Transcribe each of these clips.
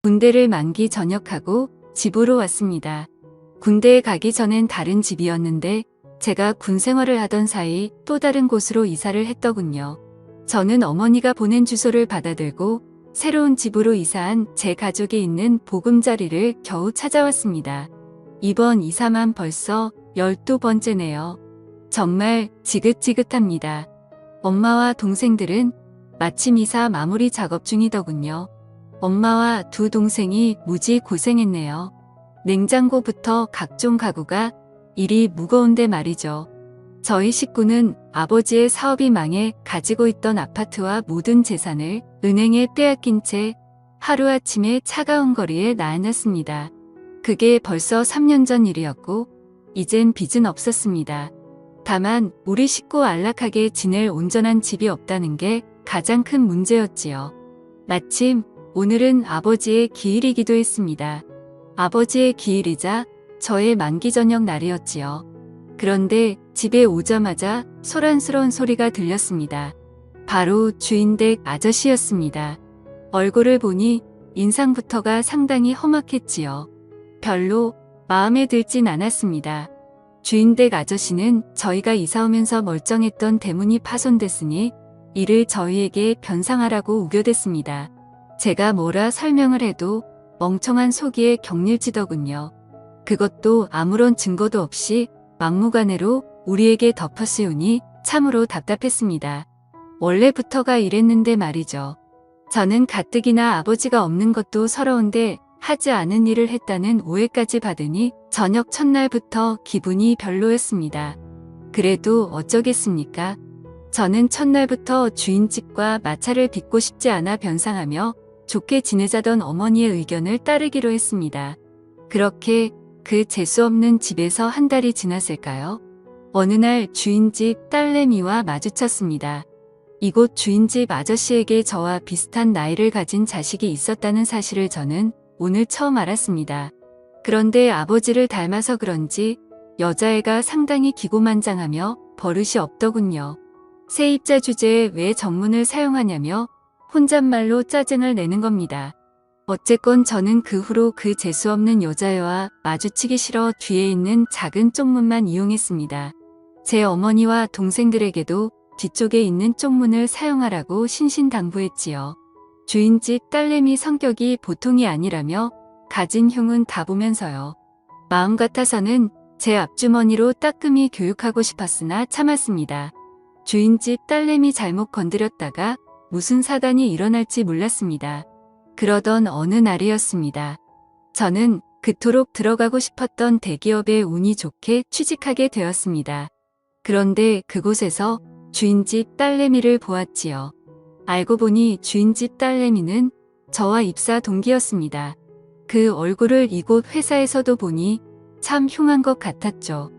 군대를 만기 전역하고 집으로 왔습니다. 군대에 가기 전엔 다른 집이었는데 제가 군 생활을 하던 사이 또 다른 곳으로 이사를 했더군요. 저는 어머니가 보낸 주소를 받아들고 새로운 집으로 이사한 제 가족이 있는 보금자리를 겨우 찾아왔습니다. 이번 이사만 벌써 12번째네요. 정말 지긋지긋합니다. 엄마와 동생들은 마침 이사 마무리 작업 중이더군요. 엄마와 두 동생이 무지 고생했네요. 냉장고부터 각종 가구가 일이 무거운데 말이죠. 저희 식구는 아버지의 사업이 망해 가지고 있던 아파트와 모든 재산을 은행에 빼앗긴 채 하루아침에 차가운 거리에 나앉았습니다. 그게 벌써 3년 전 일이었고 이젠 빚은 없었습니다. 다만 우리 식구 안락하게 지낼 온전한 집이 없다는 게 가장 큰 문제였지요. 마침 오늘은 아버지의 기일이기도 했습니다. 아버지의 기일이자 저의 만기 저녁 날이었지요. 그런데 집에 오자마자 소란스러운 소리가 들렸습니다. 바로 주인댁 아저씨였습니다. 얼굴을 보니 인상부터가 상당히 험악했지요. 별로 마음에 들진 않았습니다. 주인댁 아저씨는 저희가 이사 오면서 멀쩡했던 대문이 파손됐으니 이를 저희에게 변상하라고 우겨댔습니다. 제가 뭐라 설명을 해도 멍청한 속이에 격릴지더군요. 그것도 아무런 증거도 없이 막무가내로 우리에게 덮어씌우니 참으로 답답했습니다. 원래부터가 이랬는데 말이죠. 저는 가뜩이나 아버지가 없는 것도 서러운데 하지 않은 일을 했다는 오해까지 받으니 저녁 첫날부터 기분이 별로였습니다. 그래도 어쩌겠습니까? 저는 첫날부터 주인집과 마찰을 빚고 싶지 않아 변상하며 좋게 지내자던 어머니의 의견을 따르기로 했습니다. 그렇게 그 재수없는 집에서 한 달이 지났을까요? 어느 날 주인집 딸내미와 마주쳤습니다. 이곳 주인집 아저씨에게 저와 비슷한 나이를 가진 자식이 있었다는 사실을 저는 오늘 처음 알았습니다. 그런데 아버지를 닮아서 그런지 여자애가 상당히 기고만장하며 버릇이 없더군요. 세입자 주제에 왜 정문을 사용하냐며 혼잣말로 짜증을 내는 겁니다. 어쨌건 저는 그 후로 그 재수없는 여자애와 마주치기 싫어 뒤에 있는 작은 쪽문만 이용했습니다. 제 어머니와 동생들에게도 뒤쪽에 있는 쪽문을 사용하라고 신신당부했지요. 주인집 딸내미 성격이 보통이 아니라며 가진 흉은 다 보면서요. 마음 같아서는 제 앞주머니로 따끔히 교육하고 싶었으나 참았습니다. 주인집 딸내미 잘못 건드렸다가 무슨 사단이 일어날지 몰랐습니다. 그러던 어느 날이었습니다. 저는 그토록 들어가고 싶었던 대기업에 운이 좋게 취직하게 되었습니다. 그런데 그곳에서 주인집 딸내미를 보았지요. 알고 보니 주인집 딸내미는 저와 입사 동기였습니다. 그 얼굴을 이곳 회사에서도 보니 참 흉한 것 같았죠.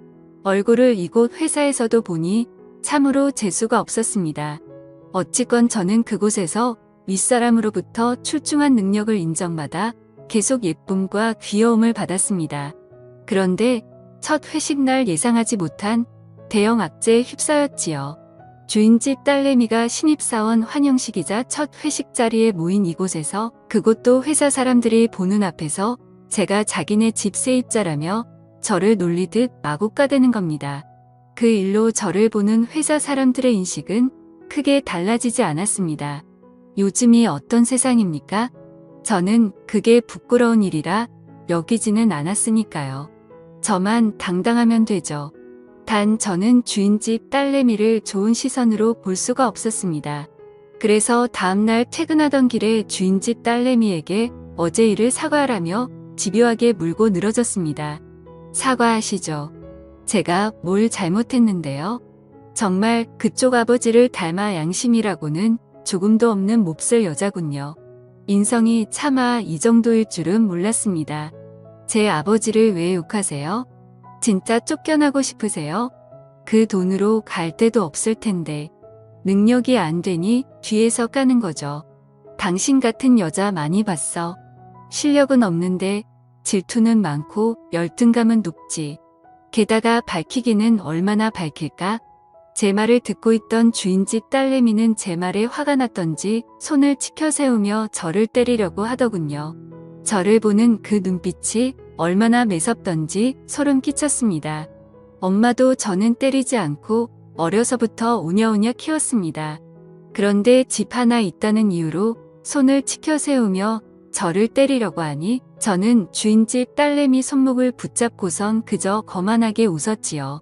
얼굴을 이곳 회사에서도 보니 참으로 재수가 없었습니다. 어찌건 저는 그곳에서 윗사람으로부터 출중한 능력을 인정받아 계속 예쁨과 귀여움을 받았습니다. 그런데 첫 회식 날 예상하지 못한 대형 악재에 휩싸였지요. 주인집 딸내미가 신입사원 환영식이자 첫 회식 자리에 모인 이곳에서 그것도 회사 사람들이 보는 앞에서 제가 자기네 집 세입자라며 저를 놀리듯 마구 까대는 겁니다. 그 일로 저를 보는 회사 사람들의 인식은 크게 달라지지 않았습니다. 요즘이 어떤 세상입니까? 저는 그게 부끄러운 일이라 여기지는 않았으니까요. 저만 당당하면 되죠. 단 저는 주인집 딸내미를 좋은 시선으로 볼 수가 없었습니다. 그래서 다음날 퇴근하던 길에 주인집 딸내미에게 어제 일을 사과하라며 집요하게 물고 늘어졌습니다. 사과하시죠. 제가 뭘 잘못했는데요? 정말 그쪽 아버지를 닮아 양심이라고는 조금도 없는 몹쓸 여자군요. 인성이 차마 이 정도일 줄은 몰랐습니다. 제 아버지를 왜 욕하세요? 진짜 쫓겨나고 싶으세요? 그 돈으로 갈 데도 없을 텐데. 능력이 안 되니 뒤에서 까는 거죠. 당신 같은 여자 많이 봤어. 실력은 없는데 질투는 많고 열등감은 높지. 게다가 밝히기는 얼마나 밝힐까? 제 말을 듣고 있던 주인집 딸내미는 제 말에 화가 났던지 손을 치켜세우며 저를 때리려고 하더군요. 저를 보는 그 눈빛이 얼마나 매섭던지 소름 끼쳤습니다. 엄마도 저는 때리지 않고 어려서부터 오냐오냐 키웠습니다. 그런데 집 하나 있다는 이유로 손을 치켜 세우며 저를 때리려고 하니 저는 주인집 딸내미 손목을 붙잡고선 그저 거만하게 웃었지요.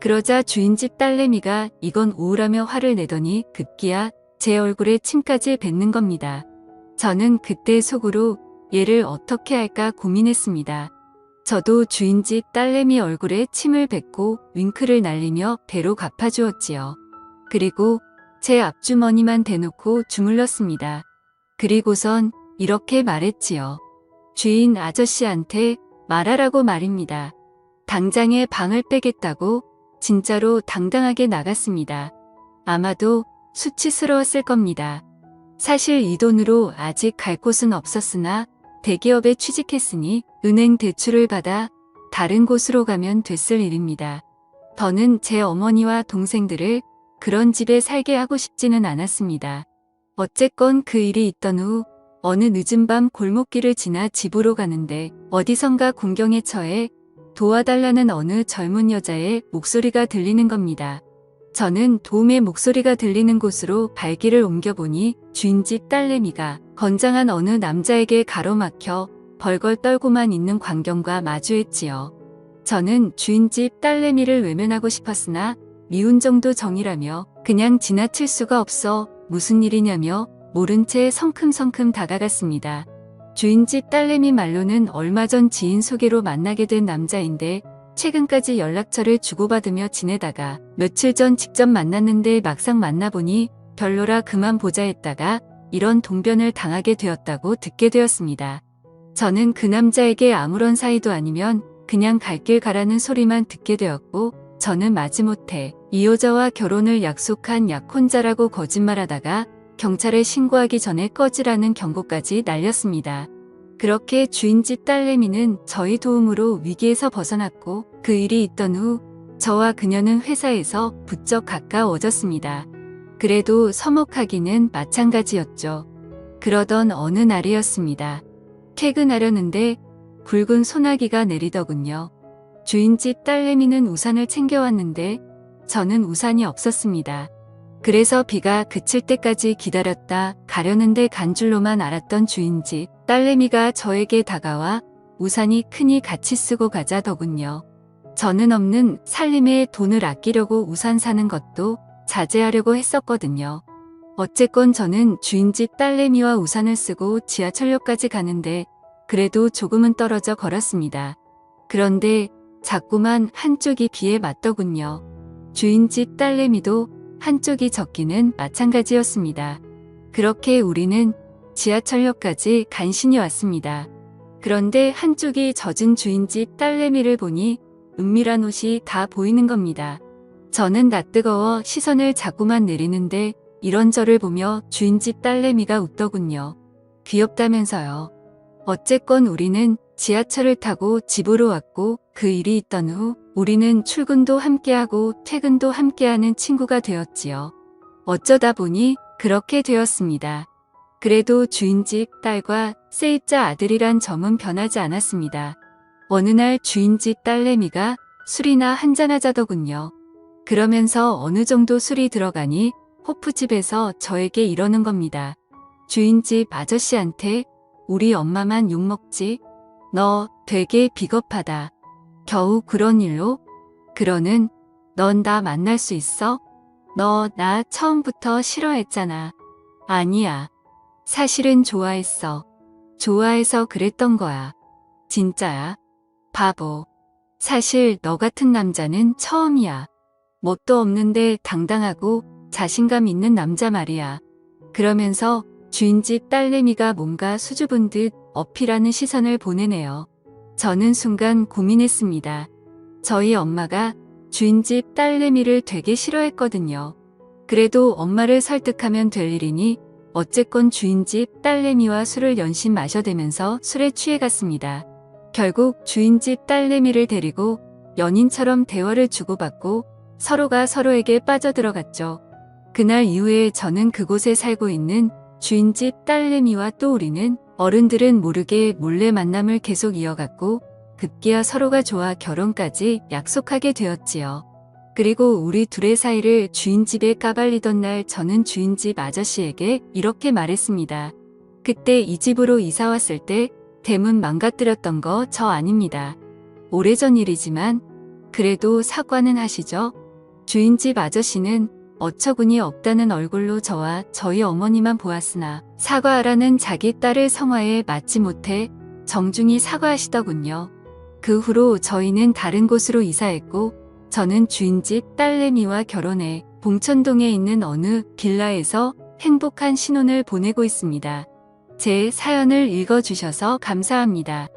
그러자 주인집 딸내미가 이건 우울하며 화를 내더니 급기야 제 얼굴에 침까지 뱉는 겁니다. 저는 그때 속으로 얘를 어떻게 할까 고민했습니다. 저도 주인집 딸내미 얼굴에 침을 뱉고 윙크를 날리며 배로 갚아주었지요. 그리고 제 앞주머니만 대놓고 주물렀습니다. 그리고선 이렇게 말했지요. 주인 아저씨한테 말하라고 말입니다. 당장에 방을 빼겠다고 진짜로 당당하게 나갔습니다. 아마도 수치스러웠을 겁니다. 사실 이 돈으로 아직 갈 곳은 없었으나 대기업에 취직했으니 은행 대출을 받아 다른 곳으로 가면 됐을 일입니다. 더는 제 어머니와 동생들을 그런 집에 살게 하고 싶지는 않았습니다. 어쨌건 그 일이 있던 후 어느 늦은 밤 골목길을 지나 집으로 가는데 어디선가 공경에 처해 도와달라는 어느 젊은 여자의 목소리가 들리는 겁니다. 저는 도움의 목소리가 들리는 곳으로 발길을 옮겨보니 주인집 딸내미가 건장한 어느 남자에게 가로막혀 벌벌 떨고만 있는 광경과 마주했지요. 저는 주인집 딸내미를 외면하고 싶었으나 미운 정도 정이라며 그냥 지나칠 수가 없어 무슨 일이냐며 모른 채 성큼성큼 다가갔습니다. 주인집 딸내미 말로는 얼마 전 지인 소개로 만나게 된 남자인데 최근까지 연락처를 주고받으며 지내다가 며칠 전 직접 만났는데 막상 만나보니 별로라 그만 보자 했다가 이런 동변을 당하게 되었다고 듣게 되었습니다. 저는 그 남자에게 아무런 사이도 아니면 그냥 갈 길 가라는 소리만 듣게 되었고 저는 마지못해 이 여자와 결혼을 약속한 약혼자라고 거짓말하다가 경찰에 신고하기 전에 꺼지라는 경고까지 날렸습니다. 그렇게 주인집 딸내미는 저희 도움으로 위기에서 벗어났고 그 일이 있던 후 저와 그녀는 회사에서 부쩍 가까워졌습니다. 그래도 서먹하기는 마찬가지였죠. 그러던 어느 날이었습니다. 퇴근하려는데 굵은 소나기가 내리더군요. 주인집 딸내미는 우산을 챙겨왔는데 저는 우산이 없었습니다. 그래서 비가 그칠 때까지 기다렸다 가려는데 간 줄로만 알았던 주인집 딸내미가 저에게 다가와 우산이 크니 같이 쓰고 가자더군요. 저는 없는 살림에 돈을 아끼려고 우산 사는 것도 자제하려고 했었거든요. 어쨌건 저는 주인집 딸내미와 우산을 쓰고 지하철역까지 가는데 그래도 조금은 떨어져 걸었습니다. 그런데 자꾸만 한쪽이 비에 맞더군요. 주인집 딸내미도 한쪽이 젖기는 마찬가지였습니다. 그렇게 우리는 지하철역까지 간신히 왔습니다. 그런데 한쪽이 젖은 주인집 딸내미를 보니 은밀한 옷이 다 보이는 겁니다. 저는 낯뜨거워 시선을 자꾸만 내리는데 이런 저를 보며 주인집 딸내미가 웃더군요. 귀엽다면서요. 어쨌건 우리는 지하철을 타고 집으로 왔고 그 일이 있던 후 우리는 출근도 함께하고 퇴근도 함께하는 친구가 되었지요. 어쩌다 보니 그렇게 되었습니다. 그래도 주인집 딸과 세입자 아들이란 점은 변하지 않았습니다. 어느 날 주인집 딸내미가 술이나 한잔하자더군요. 그러면서 어느 정도 술이 들어가니 호프집에서 저에게 이러는 겁니다. 주인집 아저씨한테 우리 엄마만 욕먹지? 너 되게 비겁하다. 겨우 그런 일로? 그러는 넌 나 만날 수 있어? 너 나 처음부터 싫어했잖아. 아니야. 사실은 좋아했어. 좋아해서 그랬던 거야. 진짜야. 바보. 사실 너 같은 남자는 처음이야. 뭣도 없는데 당당하고 자신감 있는 남자 말이야. 그러면서 주인집 딸내미가 뭔가 수줍은 듯 어필하는 시선을 보내네요. 저는 순간 고민했습니다. 저희 엄마가 주인집 딸내미를 되게 싫어했거든요. 그래도 엄마를 설득하면 될 일이니 어쨌건 주인집 딸내미와 술을 연신 마셔대면서 술에 취해갔습니다. 결국 주인집 딸내미를 데리고 연인처럼 대화를 주고받고 서로가 서로에게 빠져들어갔죠. 그날 이후에 저는 그곳에 살고 있는 주인집 딸내미와 또 우리는 어른들은 모르게 몰래 만남을 계속 이어갔고 급기야 서로가 좋아 결혼까지 약속하게 되었지요. 그리고 우리 둘의 사이를 주인집에 까발리던 날 저는 주인집 아저씨에게 이렇게 말했습니다. 그때 이 집으로 이사 왔을 때 대문 망가뜨렸던 거 저 아닙니다. 오래전 일이지만 그래도 사과는 하시죠? 주인집 아저씨는 어처구니 없다는 얼굴로 저와 저희 어머니만 보았으나 사과하라는 자기 딸의 성화에 맞지 못해 정중히 사과하시더군요. 그 후로 저희는 다른 곳으로 이사했고 저는 주인집 딸내미와 결혼해 봉천동에 있는 어느 빌라에서 행복한 신혼을 보내고 있습니다. 제 사연을 읽어주셔서 감사합니다.